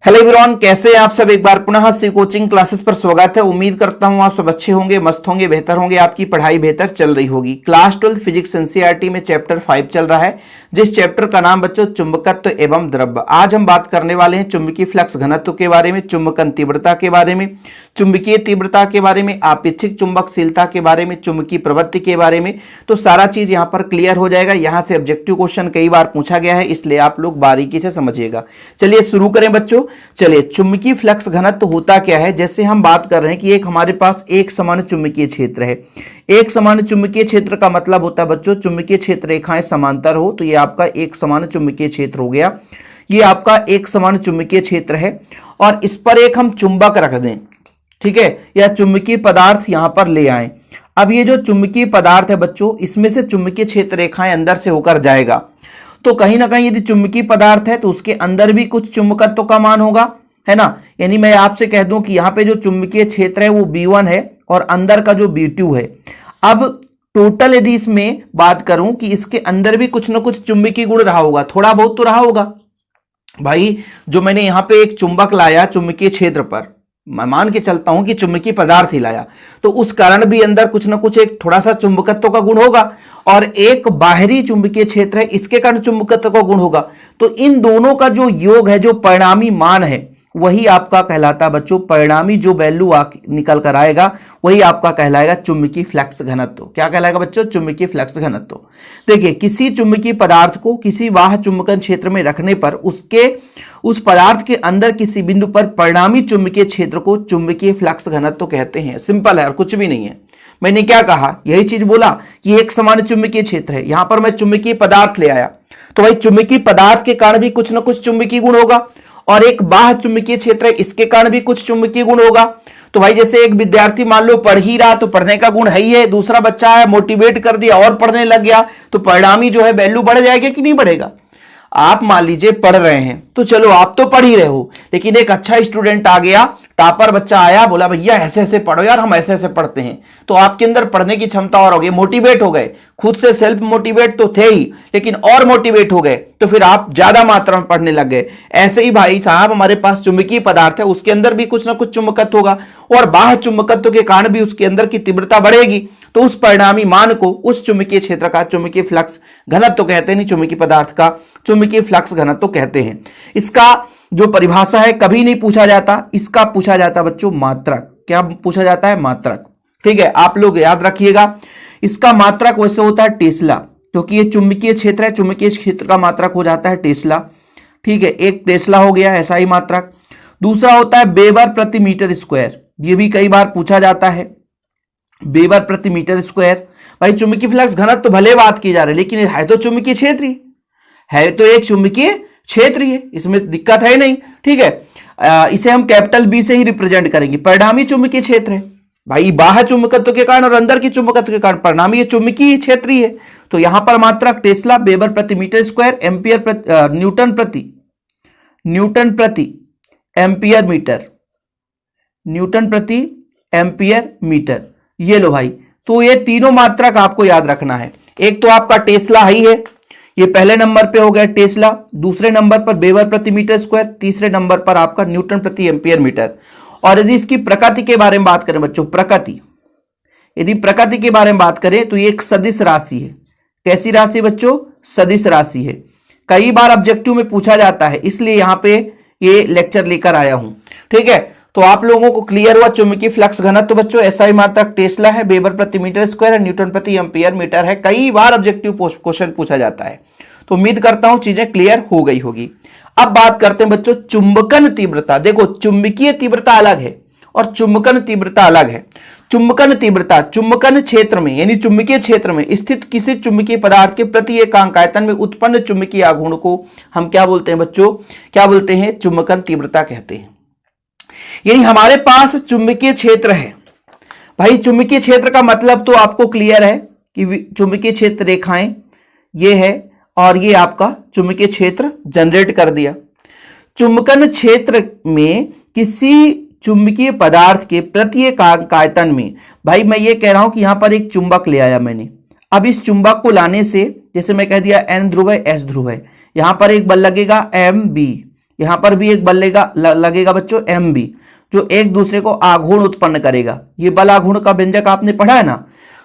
Hello everyone, कैसे हैं आप सब। एक बार पुनः सी कोचिंग क्लासेस पर स्वागत है। उम्मीद करता हूं आप सब अच्छे होंगे, मस्त होंगे, बेहतर होंगे, आपकी पढ़ाई बेहतर चल रही होगी। क्लास 12 फिजिक्स एनसीईआरटी में चैप्टर 5 चल रहा है, जिस चैप्टर का नाम बच्चों चुंबकत्व एवं द्रव्य। आज हम बात करने वाले हैं चुंबकीय फ्लक्स घनत्व के बारे में, चुंबकन तीव्रता के बारे में, चुंबकीय तीव्रता के बारे में, आपेक्षिक चुंबकशीलता के बारे में, चुंबकीय प्रवृत्ति के बारे में। तो सारा चीज यहाँ पर क्लियर हो जाएगा। यहाँ से ऑब्जेक्टिव क्वेश्चन कई बार पूछा गया है, इसलिए आप लोग बारीकी से समझिएगा। चलिए शुरू करें बच्चों। चलिए, चुंबकीय फ्लक्स घनत्व होता क्या है। जैसे हम बात कर रहे हैं कि एक हमारे पास एक समान चुंबकीय क्षेत्र है। एक समान चुंबकीय क्षेत्र का मतलब होता है बच्चों, चुंबकीय क्षेत्र रेखाएं समांतर हो तो ये आपका एक समान चुंबकीय क्षेत्र हो गया। ये आपका एक समान चुंबकीय क्षेत्र है और इस पर एक हम चुंबक रख दें, ठीक है, या चुंबकीय पदार्थ यहां पर ले आए। अब ये जो चुंबकीय पदार्थ है बच्चों, इसमें से चुंबकीय क्षेत्र रेखाएं अंदर से होकर जाएगा। तो कहीं ना कहीं यदि चुंबकीय पदार्थ है तो उसके अंदर भी कुछ चुंबकत्व का मान होगा, है ना। यानी मैं आपसे कह दूं कि यहाँ पे जो चुंबकीय क्षेत्र है वो B1 है और अंदर का जो B2 है। अब टोटल यदि इसमें बात करूं कि इसके अंदर भी कुछ ना कुछ चुंबकीय गुण रहा होगा, थोड़ा बहुत तो रहा होगा भाई। जो मैंने यहाँ पे एक चुंबक लाया चुंबकीय क्षेत्र पर, मैं मान के चलता हूं कि चुंबकीय पदार्थ ही लाया, तो उस कारण भी अंदर कुछ ना कुछ एक थोड़ा सा चुंबकत्व का गुण होगा। और एक बाहरी चुंबकीय क्षेत्र है, इसके कारण चुंबकत्व का गुण होगा। तो इन दोनों का जो योग है, जो परिणामी मान है, वही आपका कहलाता बच्चों, परिणामी जो वैल्यू निकल कर आएगा वही आपका कहलाएगा चुंबकीय फ्लक्स घनत्व। क्या कहलाएगा बच्चों? चुंबकीय फ्लक्स घनत्व। देखिए, किसी चुंबकीय पदार्थ को किसी बाह्य चुंबकन क्षेत्र में रखने पर उस पदार्थ के अंदर किसी बिंदु पर परिणामी चुंबकीय क्षेत्र को चुंबकीय फ्लक्स घनत्व कहते हैं। सिंपल है और कुछ भी नहीं है। मैंने क्या कहा, यही चीज बोला कि एक समान चुंबकीय क्षेत्र है। यहां पर मैं चुंबकीय पदार्थ ले आया तो भाई चुंबकीय पदार्थ के कारण भी कुछ ना कुछ चुंबकीय गुण होगा, और एक बाह्य चुंबकीय क्षेत्र है, इसके कारण भी कुछ चुंबकीय गुण होगा। तो भाई जैसे एक विद्यार्थी मान लो पढ़ ही रहा तो पढ़ने का गुण है ही है, दूसरा बच्चा है मोटिवेट कर दिया और पढ़ने लग गया, तो परिणामी जो है वैल्यू बढ़ जाएगा कि नहीं बढ़ेगा। आप मान लीजिए पढ़ रहे हैं तो चलो आप तो पढ़ ही रहे हो, लेकिन एक अच्छा स्टूडेंट आ गया, टॉपर बच्चा आया, बोला भैया ऐसे ऐसे पढ़ो यार, हम ऐसे ऐसे पढ़ते हैं, तो आपके अंदर पढ़ने की क्षमता और हो गई, मोटिवेट हो गए। खुद से सेल्फ मोटिवेट तो थे ही, लेकिन और मोटिवेट हो गए, तो फिर आप ज्यादा मात्रा में पढ़ने लग गए। ऐसे ही भाई साहब हमारे पास चुंबकीय पदार्थ है, उसके अंदर भी कुछ ना कुछ चुंबकत्व होगा, और बाह्य चुंबकत्व के कारण भी उसके अंदर की तीव्रता बढ़ेगी। तो उस परिणामी मान को उस चुंबकीय क्षेत्र का चुंबकीय फ्लक्स घनत्व कहते हैं, नहीं चुंबकीय पदार्थ का चुंबकीय फ्लक्स घनत्व कहते हैं। इसका जो परिभाषा है कभी नहीं पूछा जाता, इसका पूछा जाता बच्चों मात्रक। क्या पूछा जाता है? मात्रक। ठीक है, आप लोग याद रखिएगा। इसका मात्रक वैसे होता है टेस्ला, क्योंकि ये चुंबकीय क्षेत्र है, चुंबकीय क्षेत्र का मात्रक हो जाता है टेस्ला। ठीक है, एक टेस्ला हो गया ऐसा ही मात्रक। दूसरा होता है वेबर प्रति मीटर स्क्वायर, ये भी कई बार पूछा जाता है, वेबर प्रति मीटर स्क्वायर। भाई चुंबकीय फ्लक्स घनत्व तो भले बात की जा रही है, लेकिन है तो चुंबकीय क्षेत्र ही है, तो एक चुंबकीय क्षेत्र ही है, इसमें दिक्कत है नहीं। ठीक है, इसे हम कैपिटल बी से ही रिप्रेजेंट करेंगे। परिणामी चुंबकीय क्षेत्र है भाई, बाह्य चुंबकत्व के कारण और अंदर की चुंबकत्व के कारण परिणामी चुंबकीय क्षेत्र ही है। तो यहां पर मात्रक टेस्ला, वेबर प्रति मीटर स्क्वायर, एम्पियर न्यूटन प्रति एम्पियर मीटर, न्यूटन प्रति एम्पियर मीटर। ये लो भाई, तो ये तीनों मात्रक आपको याद रखना है। एक तो आपका टेस्ला ही है, ये पहले नंबर पे हो गया टेस्ला, दूसरे नंबर पर वेबर प्रति मीटर स्क्वायर, तीसरे नंबर पर आपका न्यूटन प्रति एम्पियर मीटर। और यदि इसकी प्रकृति के बारे में बात करें बच्चों, यदि प्रकृति के बारे में बात करें तो ये एक सदिश राशि है। कैसी राशि बच्चों? सदिश राशि है। कई बार ऑब्जेक्टिव में पूछा जाता है, इसलिए यहां पे ये लेक्चर लेकर आया हूं। ठीक है, तो आप लोगों को क्लियर हुआ चुंबकीय फ्लक्स घनत्व बच्चों ऐसा ही मात्रक टेस्ला है, वेबर प्रति मीटर स्क्वायर है, न्यूटन प्रति एम्पियर मीटर है। कई बार ऑब्जेक्टिव क्वेश्चन पूछा जाता है, तो उम्मीद करता हूं चीजें क्लियर हो गई होगी। अब बात करते हैं बच्चों चुंबकन तीव्रता। देखो, चुंबकीय तीव्रता अलग है और चुंबकन तीव्रता अलग है। चुंबकन तीव्रता चुंबकन क्षेत्र में यानी चुंबकीय क्षेत्र में स्थित किसी चुंबकीय पदार्थ के प्रति एकांक आयतन में उत्पन्न चुंबकीय आघूर्ण को हम क्या बोलते हैं बच्चों? क्या बोलते हैं? चुंबकन तीव्रता कहते हैं। यानी हमारे पास चुंबकीय क्षेत्र है भाई। चुंबकीय क्षेत्र का मतलब तो आपको क्लियर है कि चुंबकीय क्षेत्र रेखाएं ये है और ये आपका चुंबकीय क्षेत्र जनरेट कर दिया। चुंबकन क्षेत्र में किसी चुंबकीय पदार्थ के प्रति एकांक आयतन में, भाई मैं ये कह रहा हूं कि यहां पर एक चुंबक ले आया मैंने। अब इस चुंबक को लाने से, जैसे मैं कह दिया N ध्रुव है S ध्रुव है, यहां पर एक बल लगेगा MB, यहां पर भी एक बल लगेगा बच्चों mb, जो एक दूसरे को आघूर्ण उत्पन्न करेगा। ये बल आघूर्ण का व्यंजक आपने पढ़ा है ना।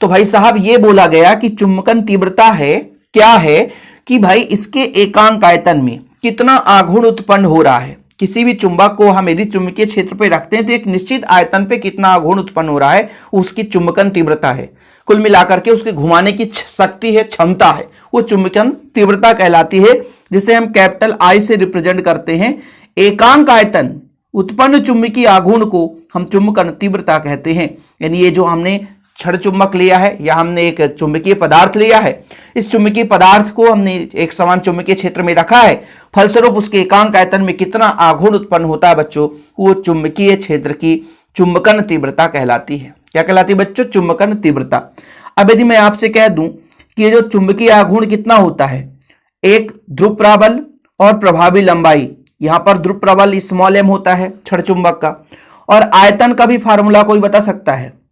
तो भाई साहब ये बोला गया कि चुंबकन तीव्रता है क्या है कि भाई इसके एकांक आयतन में कितना आघूर्ण उत्पन्न हो रहा है। किसी भी चुंबक को हम यदि चुंबकीय क्षेत्र पे रखते हैं तो एक निश्चित आयतन पे कितना आघूर्ण उत्पन्न हो रहा है उसकी चुंबकन तीव्रता है। कुल मिलाकर के उसके घुमाने की शक्ति है, क्षमता है, वो चुंबकन तीव्रता कहलाती है, जिसे हम कैपिटल आई से रिप्रेजेंट करते हैं। एकांक आयतन उत्पन्न चुंबकीय आघूर्ण को हम चुंबकन तीव्रता कहते हैं। यानी ये जो हमने क्षण चुंबक लिया है या हमने एक चुंबकीय पदार्थ लिया है, इस चुंबकीय पदार्थ को हमने एक समान चुंबकीय क्षेत्र में रखा है, फलस्वरूप उसके एकांक आयतन में कितना आघूर्ण उत्पन्न होता है बच्चों, वो चुंबकीय क्षेत्र की चुंबकन तीव्रता कहलाती है। क्या कहलाती है बच्चों? चुंबकन तीव्रता। अब यदि मैं आपसे कह दूं कि ये जो चुंबकीय आघूर्ण कितना होता है, एक ध्रुव प्रबल और प्रभावी लंबाई, यहां पर ध्रुव प्रबल स्मॉल m होता है क्षण चुंबक का, और आयतन का भी फार्मूला कोई बता सकता है?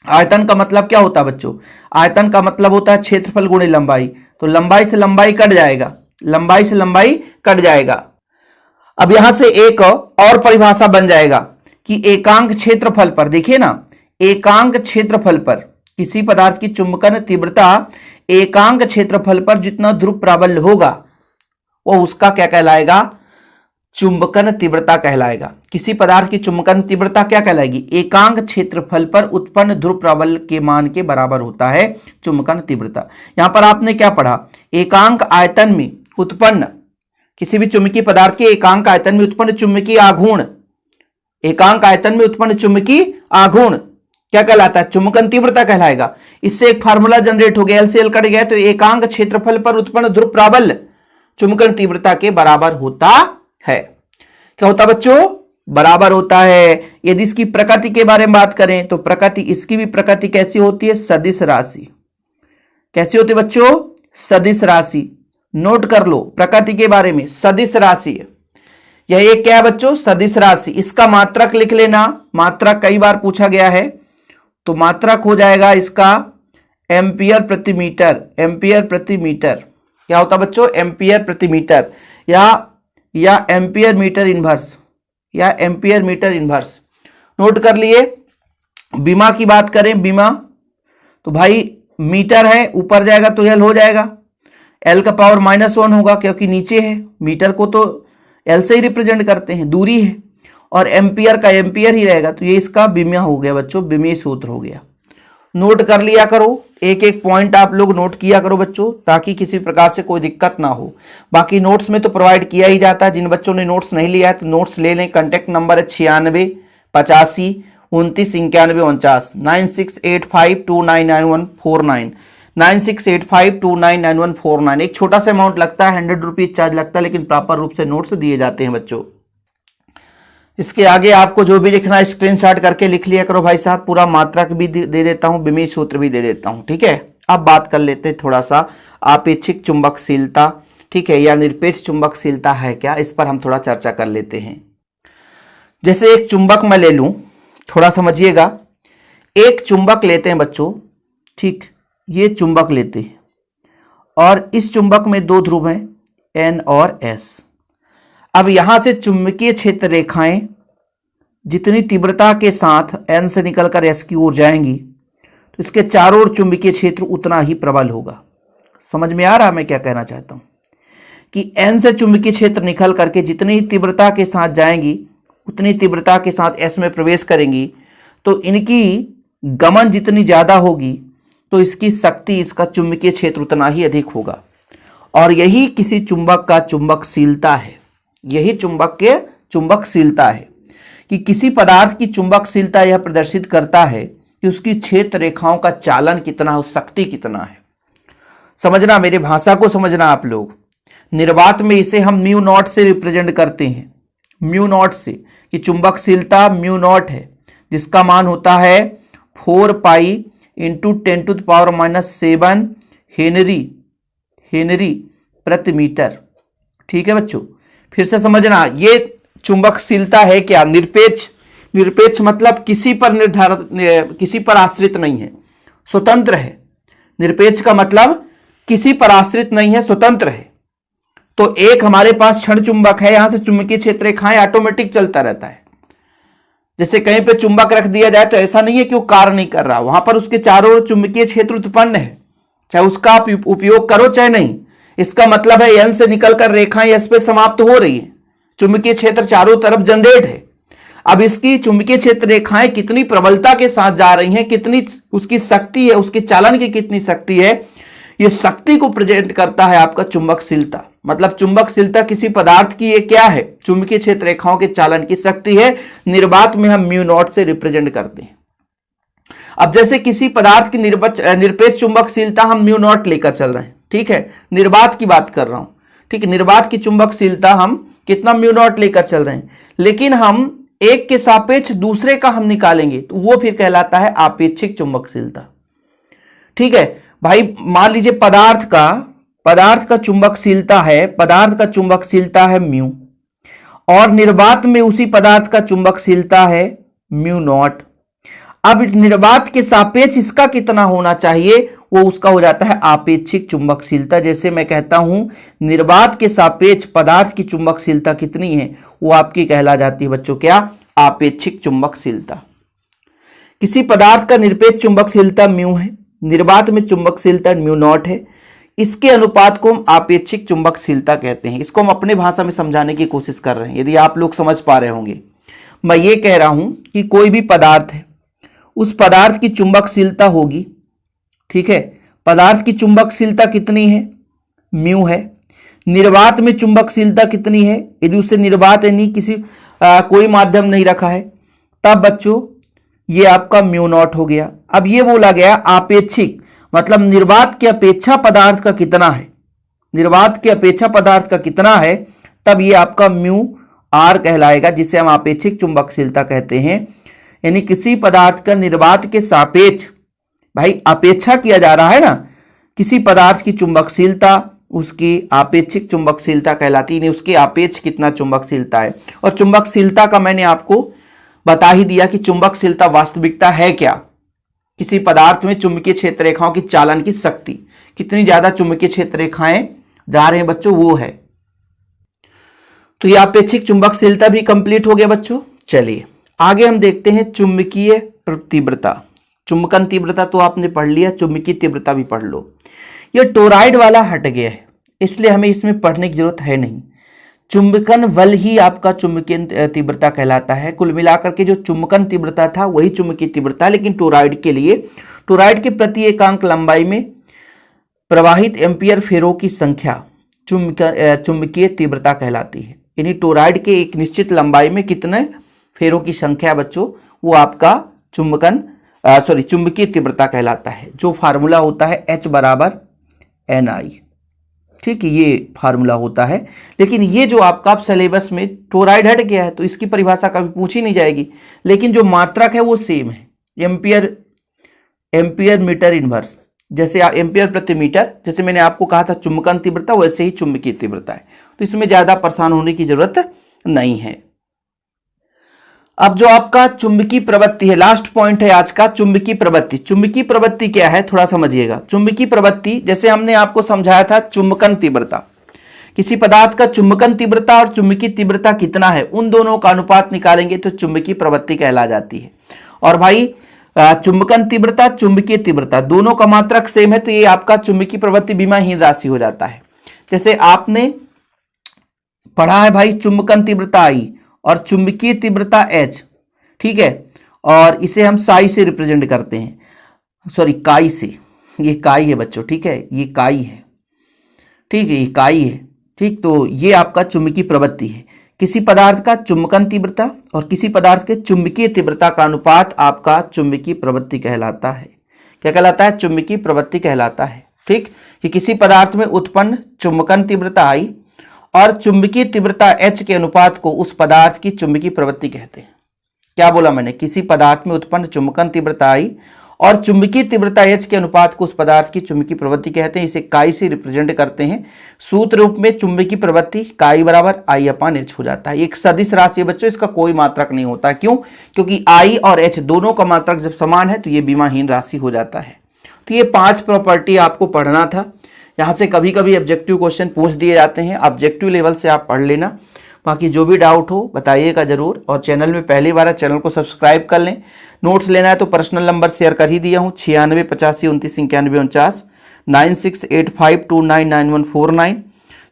आयतन का मतलब क्या होता है बच्चों? आयतन का मतलब होता है क्षेत्रफल गुणे लंबाई। तो लंबाई से लंबाई कट जाएगा, लंबाई से लंबाई कट जाएगा। अब यहां से एक और परिभाषा बन जाएगा कि एकांक क्षेत्रफल पर, देखिए ना, एकांक क्षेत्रफल पर किसी पदार्थ की चुंबकन तीव्रता एकांक क्षेत्रफल पर जितना ध्रुव प्राबल्य होगा वो उसका क्या कहलाएगा? चुंबकन तीव्रता कहलाएगा। किसी पदार्थ की चुंबकन तीव्रता क्या कहलाएगी? एकांक क्षेत्रफल पर उत्पन्न ध्रुव प्राबल्य के मान के बराबर होता है चुंबकन तीव्रता। यहां पर आपने क्या पढ़ा? एकांक आयतन में उत्पन्न, किसी भी चुंबकीय पदार्थ के एकांक आयतन में उत्पन्न चुंबकीय आघूर्ण, एकांक आयतन में उत्पन्न चुंबकीय आघूर्ण क्या कहलाता है? चुंबकन तीव्रता कहलाएगा। इससे एक फार्मूला जनरेट हो गया, एल से एल कट गया, तो एकांक क्षेत्रफल पर उत्पन्न ध्रुव प्राबल्य चुंबकन तीव्रता के बराबर होता है। क्या होता बच्चों? बराबर होता है। यदि इसकी प्रकृति के बारे में बात करें तो प्रकृति, इसकी भी प्रकृति कैसी होती है? सदिश राशि। कैसी होती है बच्चों? सदिश राशि। नोट कर लो प्रकृति के बारे में, सदिश राशि है। यह एक क्या है बच्चों? सदिश राशि। इसका मात्रक लिख लेना, मात्रक कई बार पूछा गया है, तो मात्रक हो जाएगा इसका एम्पियर प्रति मीटर। एम्पियर प्रति मीटर क्या होता बच्चों? एम्पियर प्रति मीटर या एम्पियर मीटर इनवर्स, या एम्पियर मीटर इनवर्स। नोट कर लिए। बीमा की बात करें, बीमा तो भाई मीटर है, ऊपर जाएगा तो एल हो जाएगा, एल का पावर -1 होगा क्योंकि नीचे है। मीटर को तो एल से ही रिप्रेजेंट करते हैं, दूरी है, और एम्पियर का एम्पियर ही रहेगा, तो ये इसका बीमा हो गया बच्चों, बीमीय सूत्र हो गया। नोट कर लिया करो, एक एक पॉइंट आप लोग नोट किया करो बच्चों, ताकि किसी प्रकार से कोई दिक्कत ना हो। बाकी नोट्स में तो प्रोवाइड किया ही जाता है। जिन बच्चों ने नोट्स नहीं लिया है तो नोट्स ले लें। कॉन्टैक्ट नंबर है 96 85 29 91 49, 9685299149, 9685299149। एक छोटा सा अमाउंट लगता है, 100 रुपीज चार्ज लगता है, लेकिन प्रॉपर रूप से नोट्स दिए जाते हैं बच्चों। इसके आगे आपको जो भी लिखना है स्क्रीनशॉट करके लिख लिया करो भाई साहब। पूरा मात्रक भी दे देता हूं, बीमीय सूत्र भी दे देता हूं, ठीक है। अब बात कर लेते हैं थोड़ा सा आपेक्षिक चुंबकशीलता, ठीक है, या निरपेक्ष चुंबकशीलता है क्या, इस पर हम थोड़ा चर्चा कर लेते हैं। जैसे एक चुंबक मैं ले लूं, थोड़ा समझिएगा। एक चुंबक लेते हैं बच्चों, ठीक, ये चुंबक लेते हैं और इस चुंबक में दो ध्रुव हैं N और S। अब यहां से चुंबकीय क्षेत्र रेखाएं जितनी तीव्रता के साथ N से निकलकर S की ओर जाएंगी तो इसके चारों ओर चुंबकीय क्षेत्र उतना ही प्रबल होगा। समझ में आ रहा है मैं क्या कहना चाहता हूं? कि N से चुंबकीय क्षेत्र निकल करके जितनी तीव्रता के साथ जाएंगी उतनी तीव्रता के साथ S में प्रवेश करेंगी, तो इनकी गमन जितनी ज्यादा होगी तो इसकी शक्ति, इसका चुंबकीय क्षेत्र उतना ही अधिक होगा। और यही किसी चुंबक का चुंबकशीलता है। यही चुंबक के चुंबकशीलता है कि किसी पदार्थ की चुंबकशीलता यह प्रदर्शित करता है कि उसकी क्षेत्र रेखाओं का चालन कितना है, शक्ति कितना है। समझना, मेरी भाषा को समझना आप लोग। निर्वात में इसे हम म्यू नॉट से रिप्रेजेंट करते हैं, म्यू नॉट से, कि चुंबकशीलता म्यू नॉट है, जिसका मान होता है 4 पाई इंटू 10⁻⁷ हेनरी प्रति मीटर। ठीक है बच्चों, फिर से समझना, ये चुंबकशीलता है क्या? निरपेक्ष। निरपेक्ष मतलब किसी पर निर्धारित, किसी पर आश्रित नहीं है, स्वतंत्र है। निरपेक्ष का मतलब किसी पर आश्रित नहीं है, स्वतंत्र है। तो एक हमारे पास क्षण चुंबक है, यहां से चुंबकीय क्षेत्र रेखाएं ऑटोमेटिक चलता रहता है। जैसे कहीं पे चुंबक रख दिया जाए तो ऐसा नहीं है कि वो कार्य नहीं कर रहा, वहां पर उसके चारों ओर चुंबकीय क्षेत्र उत्पन्न है, चाहे उसका आप उपयोग करो चाहे नहीं। इसका मतलब है एन से निकलकर रेखाएं एस पे समाप्त हो रही है, चुंबकीय क्षेत्र चारों तरफ जनरेट है। अब इसकी चुंबकीय क्षेत्र रेखाएं कितनी प्रबलता के साथ जा रही हैं, कितनी उसकी शक्ति है, उसके चालन की कितनी शक्ति है, ये शक्ति को प्रेजेंट करता है आपका चुंबकशीलता। मतलब चुंबकशीलता किसी पदार्थ की ये क्या है, चुंबकीय क्षेत्र रेखाओं के चालन की शक्ति है। निर्वात में हम म्यू नॉट से रिप्रेजेंट करते हैं। अब जैसे किसी पदार्थ की निरपेक्ष चुंबकशीलता हम म्यू नॉट लेकर चल रहे हैं, ठीक है, निर्वात की बात कर रहा हूं, ठीक है, निर्वात की चुंबकशीलता हम कितना म्यू नॉट लेकर चल रहे हैं, लेकिन हम एक के सापेक्ष दूसरे का हम निकालेंगे तो वो फिर कहलाता है आपेक्षिक चुंबकशीलता। ठीक है भाई, मान लीजिए पदार्थ का चुंबकशीलता है, पदार्थ का चुंबकशीलता है म्यू, और निर्वात में उसी पदार्थ का चुंबकशीलता है म्यू नॉट। अब निर्वात के सापेक्ष इसका कितना होना चाहिए, वो उसका हो जाता है आपेक्षिक चुंबकशीलता। जैसे मैं कहता हूं निर्वात के सापेक्ष पदार्थ की चुंबकशीलता कितनी है, वो आपकी कहला जाती है बच्चों क्या, आपेक्षिक चुंबकशीलता। किसी पदार्थ का निरपेक्ष चुंबकशीलता म्यू है, निर्वात में चुंबकशीलता म्यू नॉट है, इसके अनुपात को हम आपेक्षिक चुंबकशीलता कहते हैं। इसको हम अपने भाषा में समझाने की कोशिश कर रहे हैं, यदि आप लोग समझ पा रहे होंगे। मैं ये कह रहा हूं कि कोई भी पदार्थ है, उस पदार्थ की चुंबकशीलता होगी, ठीक है, पदार्थ की चुंबकशीलता कितनी है, म्यू है। निर्वात में चुंबकशीलता कितनी है, यदि उससे निर्वात यानी किसी कोई माध्यम नहीं रखा है, तब बच्चों ये आपका म्यू नॉट हो गया। अब ये बोला गया आपेक्षिक, मतलब निर्वात की अपेक्षा पदार्थ का कितना है, निर्वात की अपेक्षा पदार्थ का कितना है, तब ये आपका म्यू आर कहलाएगा, जिसे हम आपेक्षिक चुंबकशीलता कहते हैं। यानी किसी पदार्थ का निर्वात के सापेक्ष, भाई अपेक्षा किया जा रहा है ना, किसी पदार्थ की चुंबकशीलता उसकी आपेक्षिक चुंबकशीलता कहलाती है, उसके आपेक्ष कितना चुंबकशीलता है। और चुंबकशीलता का मैंने आपको बता ही दिया कि चुंबकशीलता वास्तविकता है क्या, किसी पदार्थ में चुंबकीय क्षेत्र रेखाओं की चालन की शक्ति, कितनी ज्यादा चुंबकीय क्षेत्र रेखाएं जा रहे हैं बच्चों, वो है। तो ये आपेक्षिक चुंबकशीलता भी कंप्लीट हो गया बच्चों। चलिए आगे हम देखते हैं चुंबकीय तीव्रता। चुंबकन तीव्रता तो आपने पढ़ लिया, चुंबकीय तीव्रता भी पढ़ लो। ये टोराइड वाला हट गया है, इसलिए हमें इसमें पढ़ने की जरूरत है नहीं। चुंबकन बल ही आपका चुंबकीय तीव्रता कहलाता है। कुल मिलाकर के जो चुंबकन तीव्रता था वही चुंबकीय तीव्रता, लेकिन टोराइड के लिए, टोराइड के प्रति एकांक लंबाई में प्रवाहित एम्पियर फेरों की संख्या चुंबकीय तीव्रता कहलाती है। यानी टोराइड के एक निश्चित लंबाई में कितने फेरों की संख्या बच्चों, वो आपका चुंबकीय तीव्रता कहलाता है, जो फार्मूला होता है H बराबर NI। ठीक है, ये फार्मूला होता है। लेकिन ये जो आपका सिलेबस में टोराइड हट गया है तो इसकी परिभाषा कभी पूछी नहीं जाएगी, लेकिन जो मात्रक है वो सेम है, एम्पियर मीटर इनवर्स। जैसे एम्पियर प्रति मीटर, जैसे मैंने आपको कहा था चुंबकन तीव्रता, वैसे ही चुंबकीय तीव्रता है, तो इसमें ज्यादा परेशान होने की जरूरत नहीं है। अब जो आपका चुंबकीय प्रवृत्ति है, लास्ट पॉइंट है आज का, चुंबकीय प्रवृत्ति। चुंबकीय प्रवृत्ति क्या है थोड़ा समझिएगा। चुंबकीय प्रवृत्ति, जैसे हमने आपको समझाया था चुंबकन तीव्रता, किसी पदार्थ का चुंबकन तीव्रता और चुंबकीय तीव्रता कितना है, उन दोनों का अनुपात निकालेंगे तो चुंबकीय प्रवृत्ति कहला जाती है। और भाई चुंबकन तीव्रता, चुंबकीय तीव्रता दोनों का मात्रक सेम है, तो ये आपका चुंबकीय प्रवृत्ति विमाहीन राशि हो जाता है। जैसे आपने पढ़ा है भाई चुंबकन तीव्रता I और चुंबकीय तीव्रता H, ठीक है, और इसे हम साई से रिप्रेजेंट करते हैं, सॉरी काई से, ये काई है बच्चों, ठीक है, ये काई है, ठीक है, ये काई है, ठीक। तो ये आपका चुंबकीय प्रवृत्ति है। किसी पदार्थ का चुंबकन तीव्रता और किसी पदार्थ के चुंबकीय तीव्रता का अनुपात आपका चुंबकीय प्रवृत्ति कहलाता है। क्या कहलाता है, चुंबकीय प्रवृत्ति कहलाता है। ठीक, कि किसी पदार्थ में उत्पन्न चुंबकन तीव्रता I और चुंबकीय तीव्रता H के अनुपात को उस पदार्थ की चुंबकीय प्रवृत्ति कहते हैं। क्या बोला मैंने, किसी पदार्थ में उत्पन्न चुंबकन तीव्रता I और चुंबकीय तीव्रता H के अनुपात को उस पदार्थ की चुंबकीय प्रवृत्ति कहते हैं। इसे काई से रिप्रेजेंट करते हैं। सूत्र रूप में चुंबकीय प्रवृत्ति काई बराबर I/H हो जाता है। एक सदिश राशि है बच्चों, इसका कोई मात्रक नहीं होता। क्यों, क्योंकि I और H दोनों का मात्रक जब समान है तो ये विमाहीन राशि हो जाता है। तो ये 5 प्रॉपर्टी आपको पढ़ना था, यहाँ से कभी कभी ऑब्जेक्टिव क्वेश्चन पूछ दिए जाते हैं, ऑब्जेक्टिव लेवल से आप पढ़ लेना। बाकी जो भी डाउट हो बताइएगा जरूर, और चैनल में पहली बार है चैनल को सब्सक्राइब कर लें। नोट्स लेना है तो पर्सनल नंबर शेयर कर ही दिया हूँ, 9685299149, 9685299149,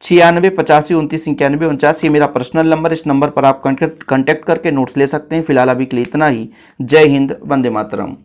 9685299149। ये मेरा पर्सनल नंबर, इस नंबर पर आप कांटेक्ट करके नोट्स ले सकते हैं। फिलहाल अभी के लिए इतना ही। जय हिंद, वंदे मातरम।